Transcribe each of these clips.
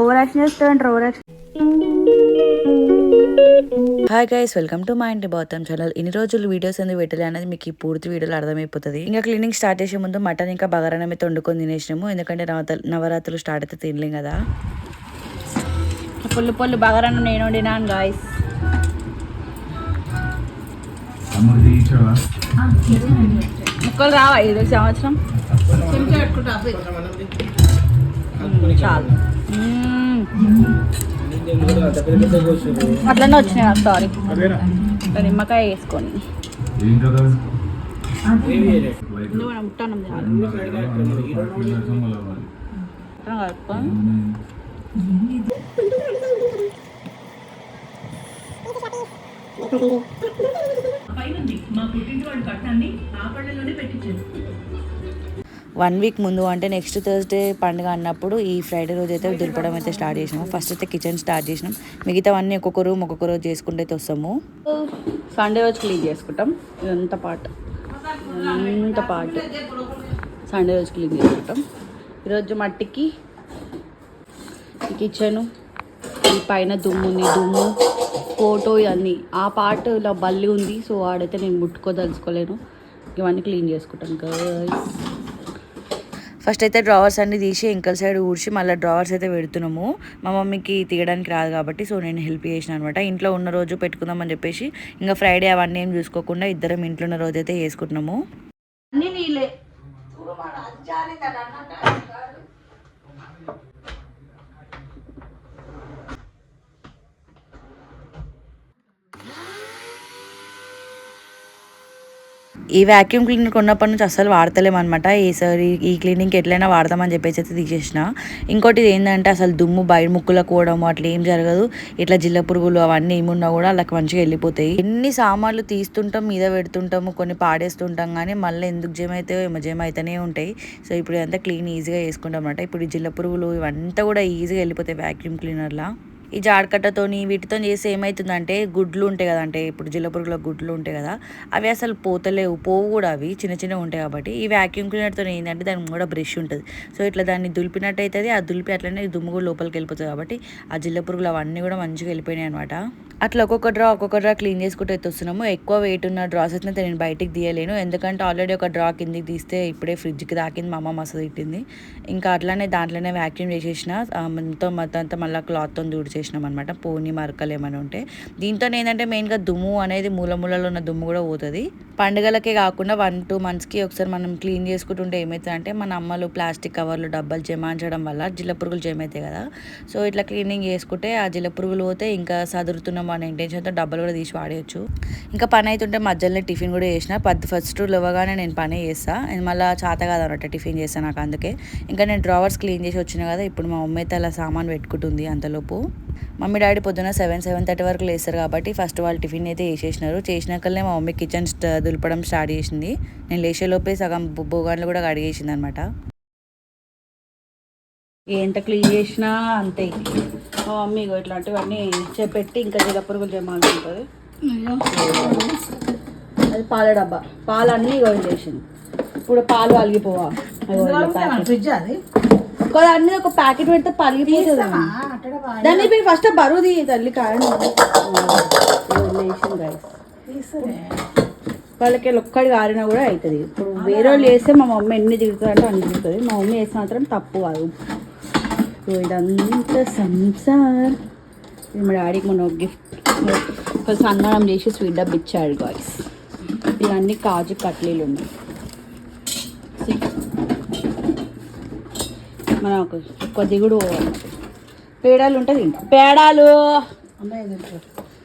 Over action చేస్తారంటారు over action. Hi guys, welcome to మా ఇంటి బౌద్ధం ఛానల్. ఇన్ని రోజులు వీడియోస్ ఎందుకు పెట్టలే అనేది మీకు ఈ పూర్తి వీడియోలో అర్థమైపోతుంది. ఇంకా క్లీనింగ్ స్టార్ట్ చేసే ముందు మటన్ ఇంకా బగారానమే వండుకొని తినేసినాము, ఎందుకంటే నవరాత్రులు స్టార్ట్ అయితే తినలేం కదా. పొల్లు పొల్లు బగారాను నేను వండినాను గాయస్. ముక్కలు రావా ఇది సంవత్సరం చాలు. అట్లనే వచ్చినాయి నాకు, సారీ. నిమ్మకాయ వేసుకొని కలుపుకొని మా పుట్టింటి వాడు కట్టండి ఆ పళ్ళలోనే పెట్టించారు. 1 వీక్ ముందు అంటే నెక్స్ట్ థర్స్డే పండుగ అన్నప్పుడు ఈ ఫ్రైడే రోజు అయితే దులపడం అయితే స్టార్ట్ చేసినాము. ఫస్ట్ అయితే కిచెన్ స్టార్ట్ చేసినాం, మిగతావన్నీ ఒక్కొక్క రోజు చేసుకుంటూ అయితే వస్తాము. సండే రోజు క్లీన్ చేసుకుంటాం. ఇదంతా పార్ట్ సండే రోజు క్లీన్ చేసుకుంటాం. ఈరోజు మట్టికి ఈ కిచెను, ఈ పైన దుమ్ము ఫోటో ఇవన్నీ ఆ పార్ట్లో బల్లి ఉంది. సో ఆడైతే నేను ముట్టుకోదలుచుకోలేను, ఇవన్నీ క్లీన్ చేసుకుంటాను గైస్. ఫస్ట్ అయితే డ్రావర్స్ అన్ని తీసి ఇంకల్ సైడ్ ఊడ్చి మళ్ళీ డ్రావర్స్ అయితే పెడుతున్నాము. మా మమ్మీకి తీయడానికి రాదు కాబట్టి సో నేను హెల్ప్ చేసిన అనమాట. ఇంట్లో ఉన్న రోజు పెట్టుకుందామని చెప్పేసి ఇంకా ఫ్రైడే అవన్నీ ఏం చూసుకోకుండా ఇద్దరం ఇంట్లో ఉన్న రోజు అయితే వేసుకుంటున్నాము. ఈ వ్యాక్యూమ్ క్లీనర్ కొన్నప్పటి నుంచి అస్సలు వాడతలేమన్నమాట. ఈసారి ఈ క్లీనింగ్కి ఎట్లయినా వాడతామని చెప్పేసి అయితే తీసేసిన. ఇంకోటి ఏంటంటే అసలు దుమ్ము బయట ముక్కులకు పోవడం అట్లా ఏం జరగదు. ఇట్లా జిల్ల పురుగులు అవన్నీ ఏమున్నా కూడా అలా మంచిగా వెళ్ళిపోతాయి. ఎన్ని సామాన్లు తీస్తుంటాం, మీద పెడుతుంటాము, కొన్ని పాడేస్తుంటాం, కానీ మళ్ళీ ఎందుకు జమ అయితేనే ఉంటాయి. సో ఇప్పుడు ఇదంతా క్లీన్ ఈజీగా చేసుకుంటాం అన్నమాట. ఇప్పుడు ఈ జిల్ల పురుగులు ఇవంతా కూడా ఈజీగా వెళ్ళిపోతాయి వ్యాక్యూమ్ క్లీనర్లా. ఈ జాడకట్టతోని వీటితో చేసి ఏమవుతుందంటే గుడ్లు ఉంటాయి కదా, అంటే ఇప్పుడు జిల్ల పురుగుల గుడ్లు ఉంటాయి కదా, అవి అసలు పోవు కూడా, అవి చిన్న ఉంటాయి. కాబట్టి ఈ వ్యాక్యూమ్ క్లీనర్తో ఏంటంటే దానికి కూడా బ్రష్ ఉంటుంది. సో ఇట్లా దాన్ని దులిపినట్టు అవుతుంది, ఆ దులిపి అట్లనే దుమ్ము కూడా లోపలికి వెళ్ళిపోతుంది. కాబట్టి ఆ జిల్ల పురుగులు అవన్నీ కూడా మంచిగా వెళ్ళిపోయినాయి అనమాట. అట్లా ఒక్కొక్క డ్రా క్లీన్ చేసుకుంటూ అయితే వస్తున్నాము. ఎక్కువ వెయిట్ ఉన్న డ్రాస్ అయితే నేను బయటికి తీయలేను, ఎందుకంటే ఆల్రెడీ ఒక డ్రా కిందికి తీస్తే ఇప్పుడే ఫ్రిడ్జ్కి తాకింది, మా అమ్మ మస్తు తిట్టింది. ఇంకా అట్లానే దాంట్లోనే వ్యాక్యూమ్ చేసేసిన, మొత్తం అంతా మళ్ళీ క్లాత్తో తుడిచేసినాం అనమాట, పోని మరకలు ఏమైనా ఉంటే. దీంతో ఏంటంటే మెయిన్గా దుమ్ము అనేది మూలలో ఉన్న దుమ్ము కూడా పోతుంది. పండుగలకే కాకుండా 1-2 మంత్స్కి ఒకసారి మనం క్లీన్ చేసుకుంటుంటే ఏమవుతుందంటే మన అమ్మలు ప్లాస్టిక్ కవర్లు డబ్బాలు జమాయించడం వల్ల జిల్ల పురుగులు జమ అవుతాయి కదా. సో ఇట్లా క్లీనింగ్ చేసుకుంటే ఆ జిల్ల పురుగులు పోతే ఇంకా సదురుతున్నాం అనే ఇంటెన్షన్తో డబ్బాలు కూడా తీసి వాడేయచ్చు. ఇంకా పని అవుతుంటే మధ్యలో టిఫిన్ కూడా చేసిన. ఫస్ట్ లేవగానే నేను పని చేస్తాను, మళ్ళీ చేత కాదనమాట టిఫిన్ చేస్తాను నాకు. అందుకే ఇంకా నేను డ్రావర్స్ క్లీన్ చేసి వచ్చిన కదా, ఇప్పుడు మా మమ్మీ అయితే అలా సామాన్ పెట్టుకుంటుంది. అంతలోపు మమ్మీ డాడీ పొద్దున 7-7:30 వరకు లేస్తారు కాబట్టి ఫస్ట్ వాళ్ళు టిఫిన్ అయితే చేసేసినారు. చేసినాకనే మా మమ్మీ కిచెన్ దులపడం స్టార్ట్ చేసింది. నేను లేచేలోపే సగం బోగాన్లు కూడా కడిగేసింది అనమాట. ఎంత క్లీన్ చేసినా అంతే. మా మమ్మీ ఇట్లాంటివన్నీ చెప్పెట్టి ఇంకా జిల్ల పురుగులు జమాలుంటుంది. అది పాల డబ్బా, పాలన్నీ చేసింది. ఇప్పుడు పాలు అలిగిపోవా అన్నీ ఒక ప్యాకెట్ పెడితే పలిగిపోతుంది. దాన్ని మీరు ఫస్ట్ బరువు తీయ తల్లి కారణం వాళ్ళకి ఒక్కడి కారినా కూడా అవుతుంది. ఇప్పుడు వేరే వాళ్ళు చేస్తే మా మమ్మీ ఎన్ని తిరుగుతుంది అంటే అన్ని తిరుగుతుంది. మా మమ్మీ వేస్తే మాత్రం తప్పు కాదు. ఇదంతా సంసార్. మా డాడీకి మొన్న గిఫ్ట్ సన్మానం చేసి స్వీట్ డబ్బు ఇచ్చాడు గాయ్స్. ఇవన్నీ కాజు కట్లీలు ఉన్నాయి. మనకు ఎక్కువ దిగుడు పేడాలు ఉంటుంది. పేడాలు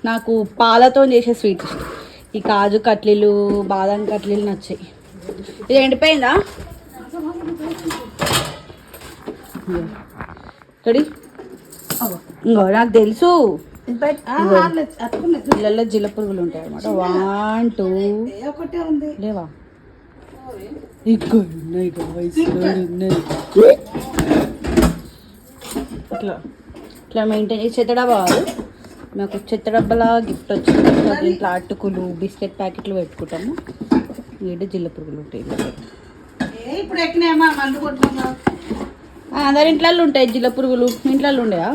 నాకు పాలతో చేసే స్వీట్ ఇష్టం. ఈ కాజు కట్లీలు బాదం కట్లీలు నచ్చాయి. ఇది ఎండిపోయిందా ఇక్కడి? ఇంకో నాకు తెలుసు ఇళ్ళల్లో జిల్ల పురుగులు ఉంటాయి అన్నమాట. 1 2 లేవా ఇక్కడ ఉన్నాయి ఇట్లా ఇట్లా మెయింటైన్ చేసి చెత్త డబ్బా కాదు, మాకు చెత్త డబ్బాలా గిఫ్ట్ వచ్చింది. దీంట్లో అటుకులు బిస్కెట్ ప్యాకెట్లు పెట్టుకుంటాము. వీటి జిల్ల పురుగులు ఉంటాయి. ఇప్పుడు ఎక్కినాయమ్మా మందు కొట్టుకున్నాం. అందరి ఇంట్లో ఉంటాయి జిల్ల పురుగులు, ఇంట్లో ఉండయా?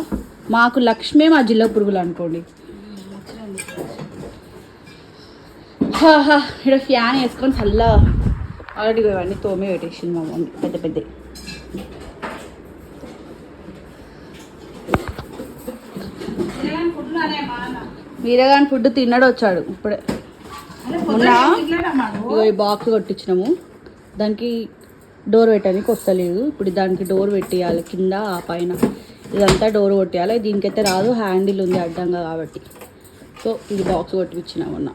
మాకు లక్ష్మే మా జిల్ల పురుగులు అనుకోండి. ఇక్కడ ఫ్యాన్ వేసుకొని చల్ల ఆల్రెడీ ఇవన్నీ తోమే పెట్టేసింది మా మమ్మీ పెద్ద పెద్ద. వీరగాని ఫుడ్ తిన్నాడు వచ్చాడు ఇప్పుడే. మొన్న ఇగో ఈ బాక్స్ కొట్టించినాము, దానికి డోర్ పెట్టడానికి వస్తలేదు. ఇప్పుడు దానికి డోర్ పెట్టేయాలి, కింద ఆ పైన ఇదంతా డోర్ కొట్టేయాలి. దీనికైతే రాదు, హ్యాండిల్ ఉంది అడ్డంగా కాబట్టి. సో ఇది బాక్స్ కొట్టించినా మొన్న.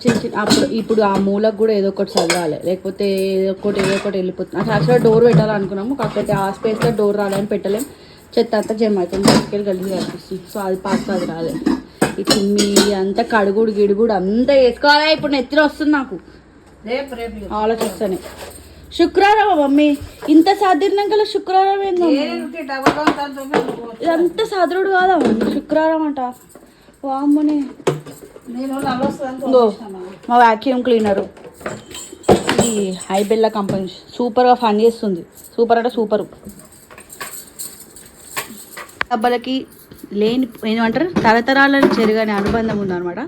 చిన్న చిన్న అప్పుడు ఇప్పుడు ఆ మూలకు కూడా ఏదో ఒకటి చదవాలి, లేకపోతే ఏదో ఒకటి వెళ్ళిపోతుంది. అసలు డోర్ పెట్టాలనుకున్నాము, కాకపోతే ఆ స్పేస్లో డోర్ రాలని పెట్టలేము. చెత్త అంతా జమ అవుతుంది, బయటకెళ్ళి గలీజ్ కనిపిస్తుంది. సో అది పాస్ అది రాలేదు. ఈ చిమ్మి అంతా కడుగుడు గిడుగుడు అంతా వేసుకోవాలి. ఇప్పుడు నెత్తిన వస్తుంది నాకు ఆలోచిస్తాను. శుక్రవారం మమ్మీ ఇంత సాధినాక శుక్రవారం ఏందో ఇదంతా సాదరుడు కాదా శుక్రవారం అంట. వామ్మని మా వ్యాక్యూమ్ క్లీనరు ఈ హైబెల్లా కంపెనీ సూపర్గా పని చేస్తుంది. సూపర్ అంటే సూపరు. డబ్బాలకి లేని ఏమంటారు తరతరాలను చెరుగని అనుబంధం ఉందన్నమాట.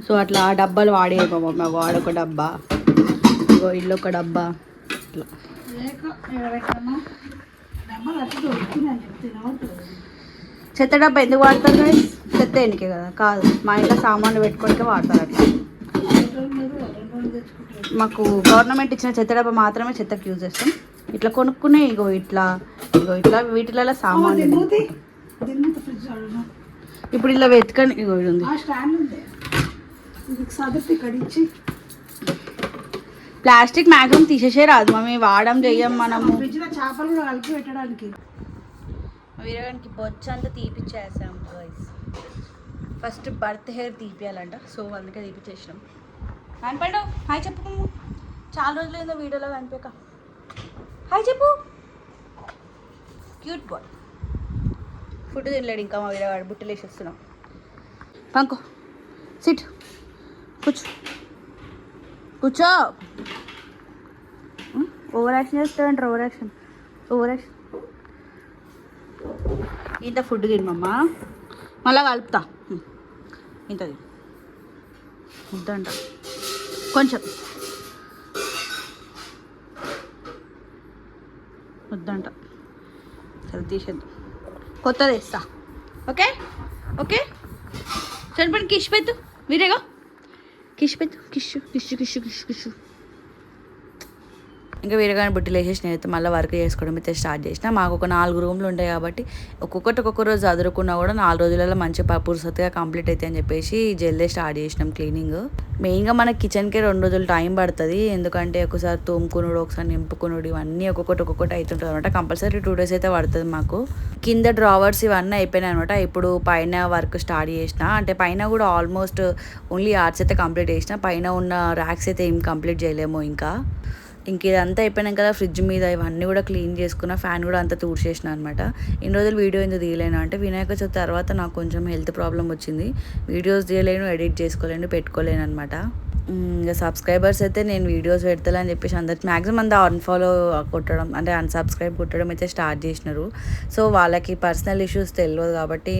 సో అట్లా ఆ డబ్బాలు వాడే మా మమ్మీ. వాడొక డబ్బా, ఇల్లు ఒక డబ్బా, ఇట్లా చెత్త డబ్బా ఎందుకు వాడతారు కదా? చెత్త ఎన్నికే కదా కాదు, మా ఇంట్లో సామాన్లు పెట్టుకోనికే వాడతారు. అట్లా మాకు గవర్నమెంట్ ఇచ్చిన చెత్త డబ్బా మాత్రమే చెత్తకి యూజ్ చేస్తాం. ఇట్లా కొనుక్కునే ఇగో ఇట్లా వీటిలలో సామాన్లు. ఇప్పుడు ఇలా వెతకని ఇగో ఉంది ప్లాస్టిక్ మ్యాక్సిమం తీసేసే రాదు మమ్మీ, వాడడం చెయ్యం మనము. చేపలు కూడా కలిపి పెట్టడానికి వీరగానికి బొచ్చ అంతా తీపిచ్చేసాం గైస్. ఫస్ట్ బర్త్ హెయిర్ తీపియాలంట, సో అందుకే తీపిచ్చేసినాం. కనిపడ్డావు హాయ్ చెప్పు, చాలా రోజులైందో వీడియోలో కనిపించక. హాయ్ చెప్పు. Cute boy. ఫుడ్ తినలేడు ఇంకా మా వీరగాడు, బుట్టలు వేసేస్తున్నాం. పంకో సిట్, కూర్చో. ఓవర్ యాక్షన్ చేస్తాడంటారు, ఓవర్ యాక్షన్. ఇంత ఫుడ్ తినమ్మా, మళ్ళా కలుపుతా. ఇంతది వద్దంట, కొంచెం వద్దంట. సరే తీసేద్దాం, కొత్తది వేస్తా. ఓకే ఓకే చనిపోయిన కిష్ పెట్టు. మీరేగా కిష్ పెట్టు, కిష్. ఇంకా వీరగాని బుట్టలు వేసేసి నేనైతే మళ్ళీ వర్క్ చేసుకోవడం అయితే స్టార్ట్ చేసిన. మాకు ఒక 4 రూమ్లు ఉంటాయి కాబట్టి ఒక్కొక్క రోజు చదువుకున్నా కూడా 4 రోజులలో మంచిగా పురుసత్తుగా కంప్లీట్ అవుతాయి అని చెప్పేసి జల్దీ స్టార్ట్ చేసినాం క్లీనింగ్. మెయిన్గా మనకి కిచెన్కే 2 రోజులు టైం పడుతుంది, ఎందుకంటే ఒకసారి తోముకునుడు, ఒకసారి నింపుకునుడు, ఇవన్నీ ఒక్కొక్కటి అవుతుంటుంది అనమాట. కంపల్సరీ 2 days అయితే పడుతుంది మాకు. కింద డ్రావర్స్ ఇవన్నీ అయిపోయినాయి అనమాట. ఇప్పుడు పైన వర్క్ స్టార్ట్ చేసిన, అంటే పైన కూడా ఆల్మోస్ట్ ఓన్లీ ఆర్ట్స్ అయితే కంప్లీట్ చేసిన. పైన ఉన్న ర్యాక్స్ అయితే ఏం కంప్లీట్ చేయలేము. ఇంక ఇదంతా అయిపోయినాక కదా ఫ్రిడ్జ్ మీద ఇవన్నీ కూడా క్లీన్ చేసుకున్న, ఫ్యాన్ కూడా అంతా తూడ్చేసిన అనమాట. ఇన్ని రోజులు వీడియో ఎందుకు తీయలేను అంటే వినాయక చవితి తర్వాత నాకు కొంచెం హెల్త్ ప్రాబ్లం వచ్చింది. వీడియోస్ తీయలేను, ఎడిట్ చేసుకోలేను, పెట్టుకోలేను అనమాట. ఇంకా సబ్స్క్రైబర్స్ అయితే నేను వీడియోస్ పెడతాను అని చెప్పేసి అందరికి మ్యాక్సిమం అంతా అన్ఫాలో కొట్టడం, అంటే అన్సబ్స్క్రైబ్ కొట్టడం అయితే స్టార్ట్ చేసినారు. సో వాళ్ళకి పర్సనల్ ఇష్యూస్ తెలియదు కాబట్టి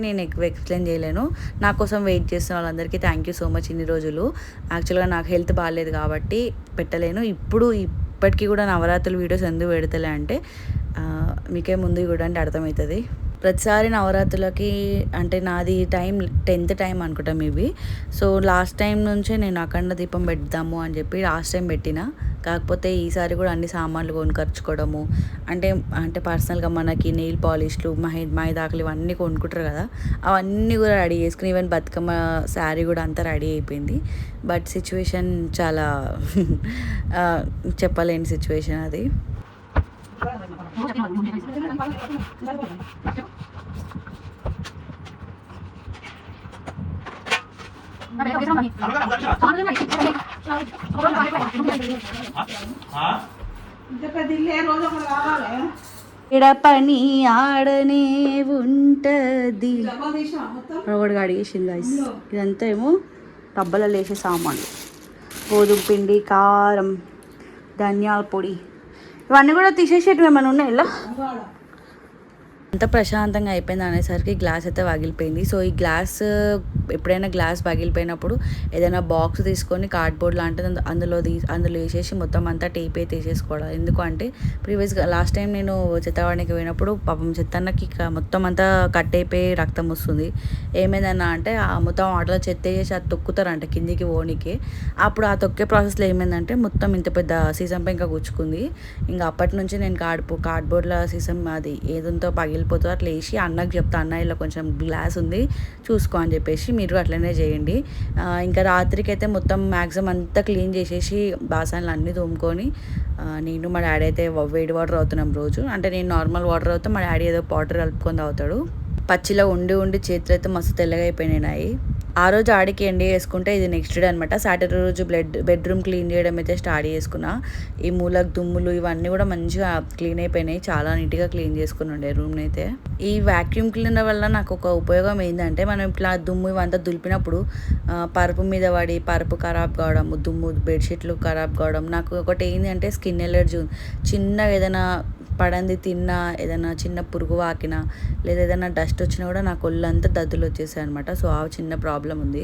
నేను ఎక్కువ ఎక్స్ప్లెయిన్ చేయలేను. నా కోసం వెయిట్ చేస్తున్న వాళ్ళందరికీ థ్యాంక్ యూ సో మచ్. ఇన్ని రోజులు యాక్చువల్గా నాకు హెల్త్ బాగాలేదు కాబట్టి పెట్టలేను. ఇప్పటికీ కూడా నవరాత్రుల వీడియోస్ ఎందుకు పెడతలే అంటే మీకే ముందు కూడా అంటే అర్థమవుతుంది. ప్రతిసారి నవరాత్రులకి అంటే నాది టైం 10th టైం అనుకుంటా మేబీ. సో లాస్ట్ టైం నుంచే నేను అఖండ దీపం పెడదాము అని చెప్పి లాస్ట్ టైం పెట్టిన. కాకపోతే ఈసారి కూడా అన్ని సామాన్లు కొనుకొచ్చుకోవడము, అంటే పర్సనల్గా మనకి నెయిల్ పాలిష్లు, మైదాకులు ఇవన్నీ కొనుక్కుంటారు కదా, అవన్నీ కూడా రెడీ చేసుకుని ఈవెన్ బతుకమ్మ శారీ కూడా అంతా రెడీ అయిపోయింది. బట్ సిచ్యువేషన్ చాలా చెప్పలేని సిచ్యువేషన్ అది. ఇంత పెద్ద ఇల్లు ఏ రోజు ఒకటి కావాలి. ఇడ పని ఆడనే ఉంటది. డబ్బా తీసినా మొత్తం రోడ్డు అడిగేసింది గైస్. ఇదంతా ఏమో డబ్బలలో వేసే సామాన్లు, గోధుమ పిండి, కారం, ధనియాల పొడి, ఇవన్నీ కూడా తీసేసేటివి ఏమైనా ఉన్నాయి ఇలా. అంత ప్రశాంతంగా అయిపోయింది అనేసరికి గ్లాస్ అయితే పగిలిపోయింది. సో ఈ గ్లాస్ ఎప్పుడైనా గ్లాస్ పగిలిపోయినప్పుడు ఏదైనా బాక్స్ తీసుకొని కార్డ్బోర్డ్ లాంటిది అందులో వేసేసి మొత్తం అంతా టేప్ అయితే వేసేసుకోవడం. ఎందుకంటే ప్రీవియస్గా లాస్ట్ టైం నేను చెత్తవాడికి పోయినప్పుడు పాపం చెత్తన్నకి మొత్తం అంతా కట్ అయిపోయి రక్తం వస్తుంది. ఏమైందన్నా అంటే ఆ మొత్తం ఆటలో చెత్త వేసి అది తొక్కుతారంట కిందికి ఓనికి. అప్పుడు ఆ తొక్కే ప్రాసెస్లో ఏమైందంటే మొత్తం ఇంత పెద్ద సీసం పెంక గుచ్చుకుంది. ఇంకా అప్పటి నుంచి నేను కార్డ్బోర్డ్లో సీసం అది ఏదంతో పగిలిపోతుందో అట్లా వేసి అన్నకు చెప్తా, అన్న ఇలా కొంచెం గ్లాస్ ఉంది చూసుకో అని చెప్పేసి మీరు అట్లనే చేయండి. ఇంకా రాత్రికి అయితే మొత్తం మ్యాక్సిమం అంతా క్లీన్ చేసేసి బాసనలు అన్నీ తోముకొని నేను మా డాడీ అయితే వేడి వాటర్ అవుతున్నాం రోజు. అంటే నేను నార్మల్ వాటర్ అవుతా, మా డాడీ ఏదో వాటర్ కలుపుకొని తాగుతాడు. పచ్చిలో ఉండి చేతులు అయితే మస్తు తెల్లగా అయిపోయినాయి. ఆ రోజు ఆడికి ఎండి వేసుకుంటే ఇది నెక్స్ట్ డే అనమాట. సాటర్డే రోజు బెడ్రూమ్ క్లీన్ చేయడం అయితే స్టార్ట్ చేసుకున్నా. ఈ మూలకు దుమ్ములు ఇవన్నీ కూడా మంచిగా క్లీన్ అయిపోయినాయి. చాలా నీట్గా క్లీన్ చేసుకుని ఉండే రూమ్ని అయితే. ఈ వ్యాక్యూమ్ క్లీనర్ వల్ల నాకు ఒక ఉపయోగం ఏంటంటే మనం ఇట్లా దుమ్ము ఇవంతా దులిపినప్పుడు పరుపు మీద పడి పరుపు ఖరాబ్ కావడం, దుమ్ము బెడ్షీట్లు ఖరాబ్ కావడం. నాకు ఒకటి ఏంటంటే స్కిన్ ఎలర్జీ ఉంది. చిన్నగా ఏదైనా పడంది తిన్నా, ఏదైనా చిన్న పురుగు వాకినా లేదా ఏదైనా డస్ట్ వచ్చినా కూడా నాకు ఒళ్ళంతా దద్దులు వచ్చేసాయి అనమాట. సో ఆ చిన్న ప్రాబ్లం ఉంది.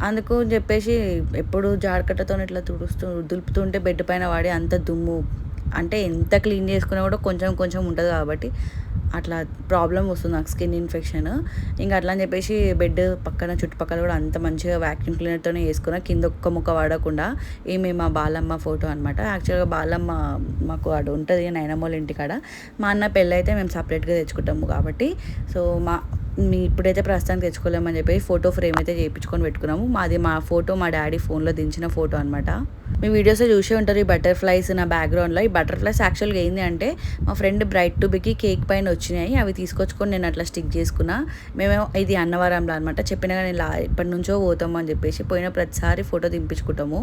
అందుకు చెప్పేసి ఎప్పుడు జాడకట్టతో ఇట్లా దులుపుతుంటే బెడ్ పైన వాడి అంత దుమ్ము అంటే ఎంత క్లీన్ చేసుకున్నా కూడా కొంచెం ఉంటుంది కాబట్టి అట్లా ప్రాబ్లం వస్తుంది నాకు, స్కిన్ ఇన్ఫెక్షన్. ఇంకా అట్లా అని చెప్పేసి బెడ్ పక్కన చుట్టుపక్కల కూడా అంత మంచిగా వ్యాక్యూమ్ క్లీనర్తోనే వేసుకున్నా, కింద ఒక్క ముక్క వాడకుండా. మా బాలమ్మ ఫోటో అనమాట. యాక్చువల్గా బాలమ్మ మాకు అక్కడ ఉంటుంది నైనమ్మోళ్ళ ఇంటికాడ. మా అన్న పెళ్ళి అయితే మేము సపరేట్గా తెచ్చుకుంటాము కాబట్టి సో ఇప్పుడైతే ప్రస్తుతానికి తెచ్చుకోలేమని చెప్పి ఫోటో ఫ్రేమ్ అయితే చేయించుకొని పెట్టుకున్నాము. మా ఫోటో మా డాడీ ఫోన్లో దించిన ఫోటో అనమాట. మీ వీడియోస్లో చూసే ఉంటారు ఈ బటర్ఫ్లైస్ నా బ్యాక్గ్రౌండ్లో. ఈ బటర్ఫ్లైస్ యాక్చువల్గా ఏంటి అంటే మా ఫ్రెండ్ బ్రైట్ టు బికి కేక్ పైన వచ్చినాయి. అవి తీసుకొచ్చుకొని నేను అట్లా స్టిక్ చేసుకున్నా. మేమేమో ఇది అన్నవరంలో అనమాట. చెప్పినగా నేను ఇప్పటి నుంచో పోతాము అని చెప్పేసి పోయిన ప్రతిసారి ఫోటో దింపించుకుంటాము.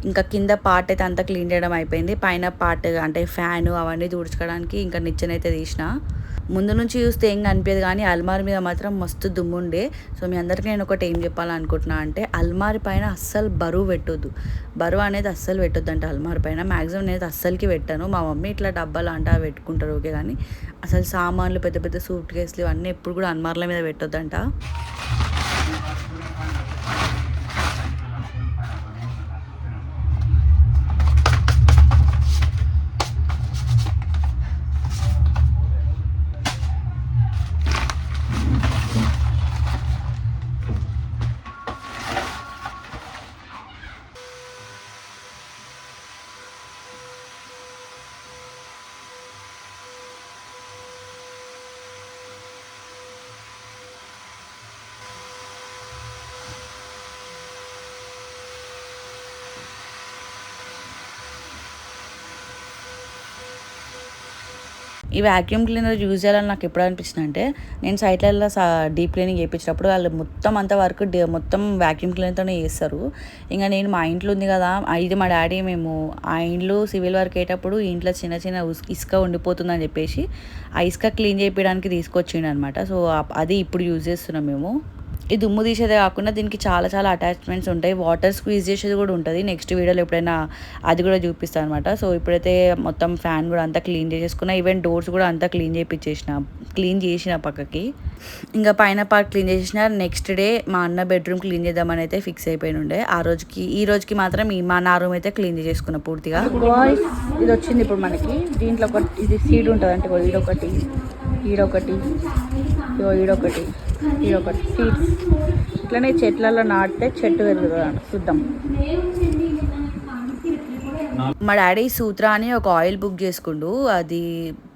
ఇంకా కింద పార్ట్ అయితే అంతా క్లీన్ చేయడం అయిపోయింది. పైన పార్ట్ అంటే ఫ్యాను అవన్నీ తుడుచుకోవడానికి ఇంకా నిచ్చెనైతే తీసిన. ముందు నుంచి చూస్తే ఏం కనిపించదు కానీ అల్మారి మీద మాత్రం మస్తు దుమ్ముండే. సో మీ అందరికీ నేను ఒకటి ఏం చెప్పాలనుకుంటున్నా అంటే అల్మారి పైన అస్సలు బరువు పెట్టొద్దు. బరువు అనేది అస్సలు పెట్టొద్దు అంటే అల్మారి పైన మ్యాక్సిమం నేను అస్సలకి పెట్టాను. మా మమ్మీ ఇట్లా డబ్బాలు అంటే అవి పెట్టుకుంటారు ఓకే, కానీ అసలు సామాన్లు పెద్ద పెద్ద సూట్ కేసులు ఇవన్నీ ఎప్పుడు కూడా అల్మార్ల మీద పెట్టొద్దంట. ఈ వ్యాక్యూమ్ క్లీనర్ యూజ్ చేయాలని నాకు ఎప్పుడు అనిపించింది అంటే నేను సైట్లలో డీప్ క్లీనింగ్ చేయించినప్పుడు వాళ్ళు మొత్తం అంత వర్క్ మొత్తం వ్యాక్యూమ్ క్లీనర్తోనే చేస్తారు. ఇంకా నేను మా ఇంట్లో ఉంది కదా, ఇది మా డాడీ మేము ఆ ఇంట్లో సివిల్ వర్క్ అయ్యేటప్పుడు ఇంట్లో చిన్న ఇసుక ఉండిపోతుందని చెప్పేసి ఆ ఇసుక క్లీన్ చేయడానికి తీసుకొచ్చిండు అనమాట. సో అది ఇప్పుడు యూజ్ చేస్తున్నాం మేము. ఈ దుమ్ము తీసేదే కాకుండా దీనికి చాలా అటాచ్మెంట్స్ ఉంటాయి. వాటర్ స్క్వీజ్ చేసేది కూడా ఉంటుంది. నెక్స్ట్ వీడియోలో ఎప్పుడైనా అది కూడా చూపిస్తాను అనమాట. సో ఇప్పుడైతే మొత్తం ఫ్యాన్ కూడా అంతా క్లీన్ చేసేసుకున్నా. ఈవెన్ డోర్స్ కూడా అంతా క్లీన్ చేసిన పక్కకి. ఇంకా పైన పార్ట్ క్లీన్ చేసిన. నెక్స్ట్ డే మా అన్న బెడ్రూమ్ క్లీన్ చేద్దామని అయితే ఫిక్స్ అయిపోయి ఉండే. ఈ రోజుకి మాత్రం మా నా రూమ్ అయితే క్లీన్ చేసుకున్నా పూర్తిగా. ఇది వచ్చింది ఇప్పుడు మనకి. దీంట్లో ఒకటి ఇది సీడ్ ఉంటుంది అంటే ఈడొకటి ఈడొకటి సీడ్స్ ఇట్లనే చెట్లలో నాటితే చెట్టు పెరుగుతుంది. చూద్దాం. మా డాడీ సూత్ర అని ఒక ఆయిల్ బుక్ చేసుకుండు, అది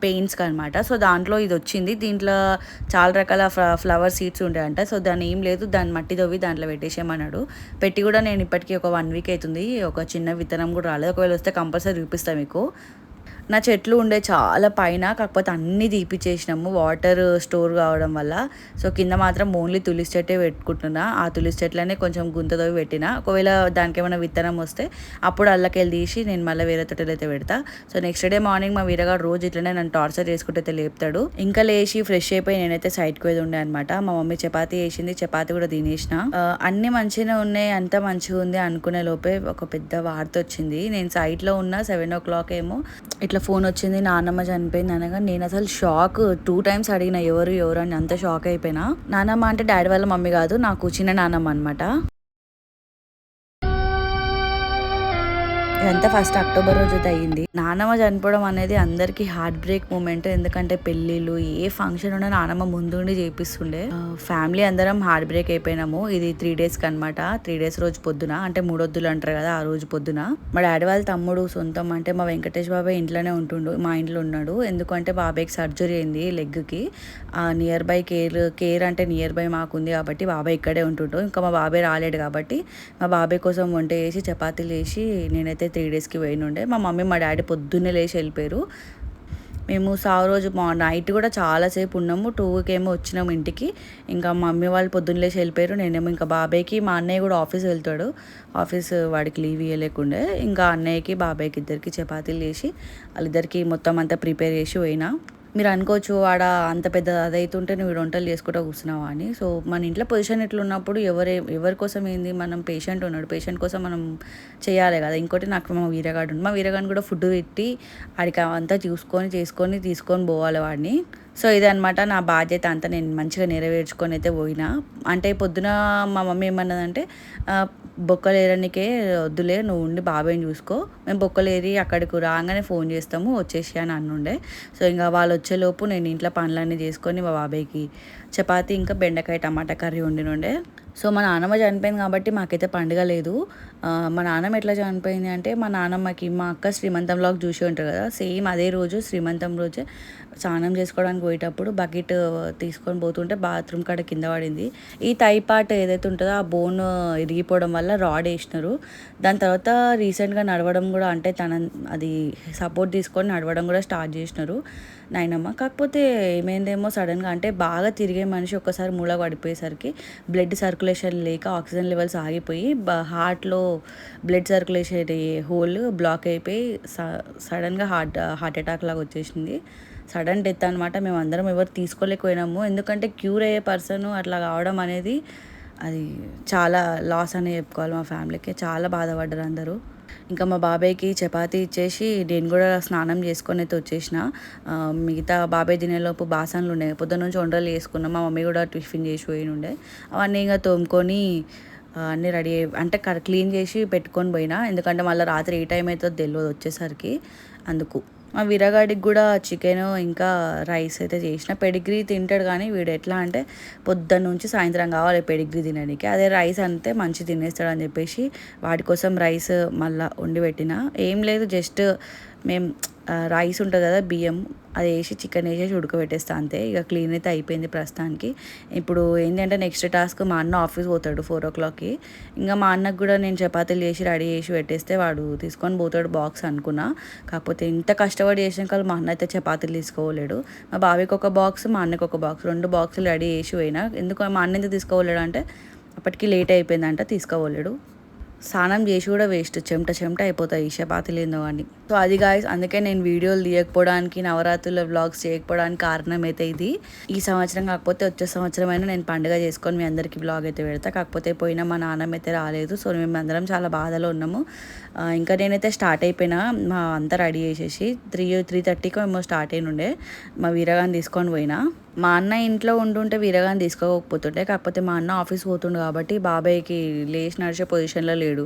పెయింట్స్కి అనమాట. సో దాంట్లో ఇది వచ్చింది. దీంట్లో చాలా రకాల ఫ్లవర్ సీడ్స్ ఉంటాయంట. సో దాన్ని ఏం లేదు, దాన్ని మట్టి తవ్వి దాంట్లో పెట్టేసేయమన్నాడు. పెట్టి కూడా నేను ఇప్పటికీ ఒక 1 వీక్ అవుతుంది. ఒక చిన్న విత్తనం కూడా రాలేదు. ఒకవేళ వస్తే కంపల్సరీ చూపిస్తాను మీకు. నా చెట్లు ఉండే చాలా పైన, కాకపోతే అన్నీ తీపిచ్చేసినాము వాటర్ స్టోర్ కావడం వల్ల. సో కింద మాత్రం ఓన్లీ తులసి చెట్టే పెట్టుకుంటున్నా. ఆ తులసి చెట్లనే కొంచెం గుంతతోవి పెట్టిన, ఒకవేళ దానికి ఏమైనా విత్తనం వస్తే అప్పుడు అల్లకెళ్ళి తీసి నేను మళ్ళీ వేరే తోటలో అయితే పెడతా. సో నెక్స్ట్ డే మార్నింగ్ మా వీరగాడు రోజు ఇట్లనే నన్ను టార్చర్ చేసుకుంటే అయితే లేపుతాడు. ఇంకా లేచి ఫ్రెష్ అయిపోయి నేనైతే సైడ్కి పోయి ఉండే అనమాట. మా మమ్మీ చపాతీ వేసింది, చపాతీ కూడా తినేసిన. అన్ని మంచిగానే ఉన్నాయి, అంతా మంచిగా ఉంది అనుకునే లోపే ఒక పెద్ద వార్త వచ్చింది. నేను సైట్లో ఉన్న 7 o'clock ఏమో ఇట్లా ఫోన్ వచ్చింది, నాన్నమ్మ చనిపోయింది అనగా నేను అసలు షాక్. 2 times అడిగిన ఎవరు ఎవరు అని, అంత షాక్ అయిపోయినా. నాన్నమ్మ అంటే డాడీ వాళ్ళ మమ్మీ కాదు, నాకు చిన్న నాన్నమ్మ అనమాట. ఇదంతా ఫస్ట్ అక్టోబర్ రోజు అయితే అయ్యింది. నానమ్మ చనిపోవడం అనేది అందరికీ హార్ట్ బ్రేక్ మూమెంట్. ఎందుకంటే పెళ్ళిళ్ళు ఏ ఫంక్షన్ ఉన్నా నానమ్మ ముందుండి చేపిస్తుండే. ఫ్యామిలీ అందరం హార్ట్ బ్రేక్ అయిపోయినాము. ఇది 3 daysకి అనమాట. 3 days రోజు పొద్దున, అంటే మూడొద్దులు అంటారు కదా, ఆ రోజు పొద్దున మా డాడీ వాళ్ళ తమ్ముడు సొంతం, అంటే మా వెంకటేష్ బాబాయ్ ఇంట్లోనే ఉంటుండు, మా ఇంట్లో ఉన్నాడు. ఎందుకంటే బాబాయ్కి సర్జరీ అయింది లెగ్కి. నియర్ బై కేర్ అంటే నియర్ బై మాకుంది కాబట్టి బాబాయ్ ఇక్కడే ఉంటుండు. ఇంకా మా బాబాయ్ రాలేడు కాబట్టి మా బాబాయ్ కోసం వంట చేసి చపాతీలు వేసి నేనైతే 3 daysకి పోయినుండే. మా మమ్మీ మా డాడీ పొద్దున్నే లేచి వెళ్ళిపోయారు. మేము సావు రోజు నైట్ కూడా చాలాసేపు ఉన్నాము. 2కి ఏమో వచ్చినాము ఇంటికి. ఇంకా మా మమ్మీ వాళ్ళు పొద్దున్న లేచి వెళ్ళిపోయారు. నేనేమో ఇంకా బాబాయ్కి, మా అన్నయ్య కూడా ఆఫీస్ వెళ్తాడు, ఆఫీస్ వాడికి లీవ్ ఇవ్వలేకుండే. ఇంకా అన్నయ్యకి బాబాయ్కి ఇద్దరికి చపాతీలు చేసి వాళ్ళిద్దరికి మొత్తం అంతా ప్రిపేర్ చేసి పోయినా. మీరు అనుకోవచ్చు ఆడ అంత పెద్ద అదైతుంటే నువ్వు వంటలు చేసుకుంటూ కూర్చున్నావా అని. సో మన ఇంట్లో పొజిషన్ ఇట్లున్నప్పుడు ఎవరి కోసం ఏంది, మనం పేషెంట్ ఉన్నాడు, పేషెంట్ కోసం మనం చేయాలి కదా. ఇంకోటి నాకు మా వీరగాడు ఉంది, మా వీరగాడిని కూడా ఫుడ్ పెట్టి ఆడికి అంతా తీసుకొని పోవాలి వాడిని. సో ఇదనమాట నా బాధ్యత అంతా, నేను మంచిగా నెరవేర్చుకొని అయితే పోయినా. అంటే పొద్దున మా మమ్మీ ఏమన్నదంటే బొక్కలు ఏరనికే వద్దులే, నువ్వు ఉండి బాబాయ్ని చూసుకో, మేము బొక్కలు ఏరి అక్కడికి రాగానే ఫోన్ చేస్తాము వచ్చేసి అని అన్నుండే. సో ఇంకా వాళ్ళు వచ్చేలోపు నేను ఇంట్లో పనులన్నీ చేసుకొని మా బాబాయ్కి చపాతీ ఇంకా బెండకాయ టమాటా కర్రీ వండినుండే. సో మా నాన్నమ్మ చనిపోయింది కాబట్టి మాకైతే పండుగ లేదు. మా నాన్నమ్మ ఎట్లా చనిపోయింది అంటే, మా నాన్నమ్మకి మా అక్క శ్రీమంతం వ్లాగ్ చూసి ఉంటారు కదా, సేమ్ అదే రోజు శ్రీమంతం రోజే స్నానం చేసుకోవడానికి పోయేటప్పుడు బకెట్ తీసుకొని పోతుంటే బాత్రూమ్ కాడ కింద పడింది. ఈ థై పార్ట్ ఏదైతే ఉంటుందో ఆ బోన్ ఇరిగిపోవడం వల్ల రాడ్ వేసినారు. దాని తర్వాత రీసెంట్గా నడవడం కూడా, అంటే అది సపోర్ట్ తీసుకొని నడవడం కూడా స్టార్ట్ చేసినారు నాయనమ్మ. కాకపోతే ఏమైందేమో సడన్గా, అంటే బాగా తిరిగే మనిషి ఒక్కసారి మూల పడిపోయేసరికి బ్లడ్ సర్క్యులేషన్ లేక ఆక్సిజన్ లెవెల్స్ ఆగిపోయి హార్ట్లో బ్లడ్ సర్క్యులేషన్ హోల్ బ్లాక్ అయిపోయి సడన్గా హార్ట్ అటాక్ లాగా వచ్చేసింది. సడన్ డెత్ అనమాట. మేము అందరం ఎవరు తీసుకోలేకపోయినాము, ఎందుకంటే క్యూర్ అయ్యే పర్సన్ అట్లా కావడం అనేది అది చాలా లాస్ అనే చెప్పుకోవాలి. మా ఫ్యామిలీకి చాలా బాధపడ్డారు అందరూ. ఇంకా మా బాబాయ్కి చపాతీ ఇచ్చేసి నేను కూడా స్నానం చేసుకొని అయితే వచ్చేసిన. మిగతా బాబాయ్ తినేలోపు బాసనలు ఉన్నాయి, పొద్దున్న నుంచి వంటలు చేసుకున్నాం. మా మమ్మీ కూడా టిఫిన్ చేసి పోయినుండే, అవన్నీ ఇంకా తోముకొని అన్నీ రెడీ అంటే క్లీన్ చేసి పెట్టుకొని పోయినా. ఎందుకంటే మళ్ళీ రాత్రి ఏ టైం అవుతుందో తెలియదు వచ్చేసరికి, అందుకు. మా వీరగాడికి కూడా చికెన్ ఇంకా రైస్ అయితే చేసిన. పెడిగ్రీ తింటాడు కానీ వీడు ఎట్లా అంటే పొద్దున్న నుంచి సాయంత్రం కావాలి పెడిగ్రీ తినడానికి. అదే రైస్ అంతే మంచి తినేస్తాడు అని చెప్పేసి వాడి కోసం రైస్ మళ్ళీ వండి పెట్టిన. ఏం లేదు, జస్ట్ మేము రైస్ ఉంటుంది కదా బియ్యం, అది వేసి చికెన్ వేసేసి ఉడకబెట్టేస్తా అంతే. ఇక క్లీన్ అయితే అయిపోయింది ప్రస్తుతానికి. ఇప్పుడు ఏంటంటే నెక్స్ట్ టాస్క్, మా అన్న ఆఫీస్ పోతాడు 4 o'clockకి. ఇంకా మా అన్నకు కూడా నేను చపాతీలు చేసి రెడీ చేసి పెట్టేస్తే వాడు తీసుకొని పోతాడు బాక్స్ అనుకున్నా. కాకపోతే ఇంత కష్టపడి చేసిన కాదు మా అన్న అయితే చపాతీలు తీసుకోలేడు. మా బాబాయ్కి ఒక బాక్స్, మా అన్నకి ఒక బాక్స్, 2 బాక్సులు రెడీ చేసి పోయినా. ఎందుకు మా అన్న ఎందుకు తీసుకోలేడు అంటే అప్పటికి లేట్ అయిపోయిందంట, తీసుకోలేడు. స్నానం చేసి కూడా వేస్ట్, చెమట అయిపోతాయి ఈ చపాతీలు ఏందో అని. సో అది గాయస్, అందుకే నేను వీడియోలు తీయకపోవడానికి, నవరాత్రుల వ్లాగ్స్ చేయకపోవడానికి కారణం అయితే ఇది. ఈ సంవత్సరం కాకపోతే వచ్చే సంవత్సరం అయినా నేను పండుగ చేసుకొని మీ అందరికీ వ్లాగ్ అయితే పెడతా. కాకపోతే పోయినా మా నాన్నమ్మ అయితే రాలేదు. సో మేము అందరం చాలా బాధలో ఉన్నాము. ఇంకా నేనైతే స్టార్ట్ అయిపోయినా, మా అంతా రెడీ చేసేసి 3:30కి ఏమో స్టార్ట్ అయినుండే. మా వీరగాన్ని తీసుకొని పోయినా. మా అన్న ఇంట్లో ఉంటుంటే వీరగాన్ని తీసుకోకపోతుండే, కాకపోతే మా అన్న ఆఫీస్ పోతుండే కాబట్టి బాబాయ్కి లేచి నడిచే పొజిషన్లో లేడు.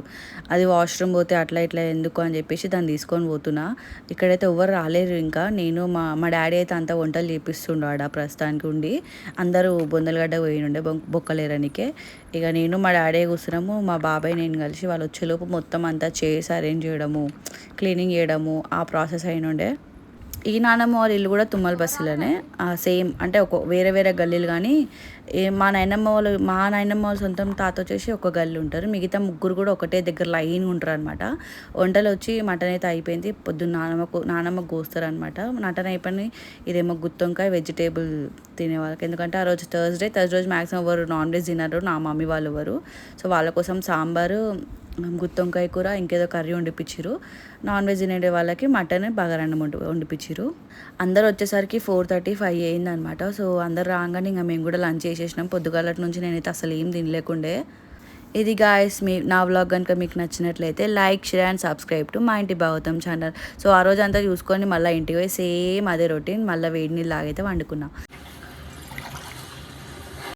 అది వాష్రూమ్ పోతే అట్లా ఇట్లా ఎందుకు అని చెప్పేసి దాన్ని తీసుకొని పోతున్నా. ఇక్కడైతే ఎవరు రాలేరు. ఇంకా నేను మా డాడీ అయితే అంతా వంటలు చేపిస్తుండు ఆడ ప్రస్తుతానికి ఉండి. అందరూ బొందలగడ్డ పోయినుండే బొక్కలేరనికే. ఇక నేను మా డాడీ కూర్చున్నాము, మా బాబాయ్ నేను కలిసి వాళ్ళు వచ్చేలోపు మొత్తం అంతా చేసి అరేంజ్ చేయడము, క్లీనింగ్ చేయడము ఆ ప్రాసెస్ అయినుండే. ఈ నానమ్మ వాళ్ళ ఇల్లు కూడా తుమ్మల బస్సులోనే సేమ్ అంటే ఒక వేరే వేరే గల్లీలు కానీ మా నాయనమ్మ వాళ్ళ సొంతం తాత వచ్చేసి ఒక గల్లి ఉంటారు, మిగతా ముగ్గురు కూడా ఒకటే దగ్గర లైన్ ఉంటారు అనమాట. వంటలు వచ్చి మటన్ అయితే అయిపోయింది, పొద్దున్న నానమ్మ కోస్తారు అనమాట. మటన్ అయిపోయి ఇదేమో గుత్తొంకాయ వెజిటేబుల్ తినే వాళ్ళకి, ఎందుకంటే ఆ రోజు థర్స్డే రోజు మ్యాక్సిమం ఎవరు నాన్ వెజ్ తినరు, నా మమ్మీ వాళ్ళు ఎవరు. సో వాళ్ళ కోసం సాంబారు, గుత్తొంకాయ కూర, ఇంకేదో కర్రీ వండిపించారు. నాన్ వెజ్ తినే వాళ్ళకి మటన్ బగారన్నం వండిపించారు. అందరూ వచ్చేసరికి 4:30-5 అయిందనమాట. సో అందరు రాగానే ఇంకా మేము కూడా లంచ్ చేసేసినాం. పొద్దుగాలటి నుంచి నేనైతే అసలు ఏం తినలేకుండే. ఇది గాయస్ నా వ్లాగ్ కనుక మీకు నచ్చినట్లయితే like, share and subscribe to మా ఇంటి భాగవతం ఛానల్. సో ఆ రోజు అంతా చూసుకొని మళ్ళీ ఇంటికి పోయి సేమ్ అదే రొటీన్, మళ్ళీ వేడి నీళ్ళు లాగైతే వండుకున్నాం.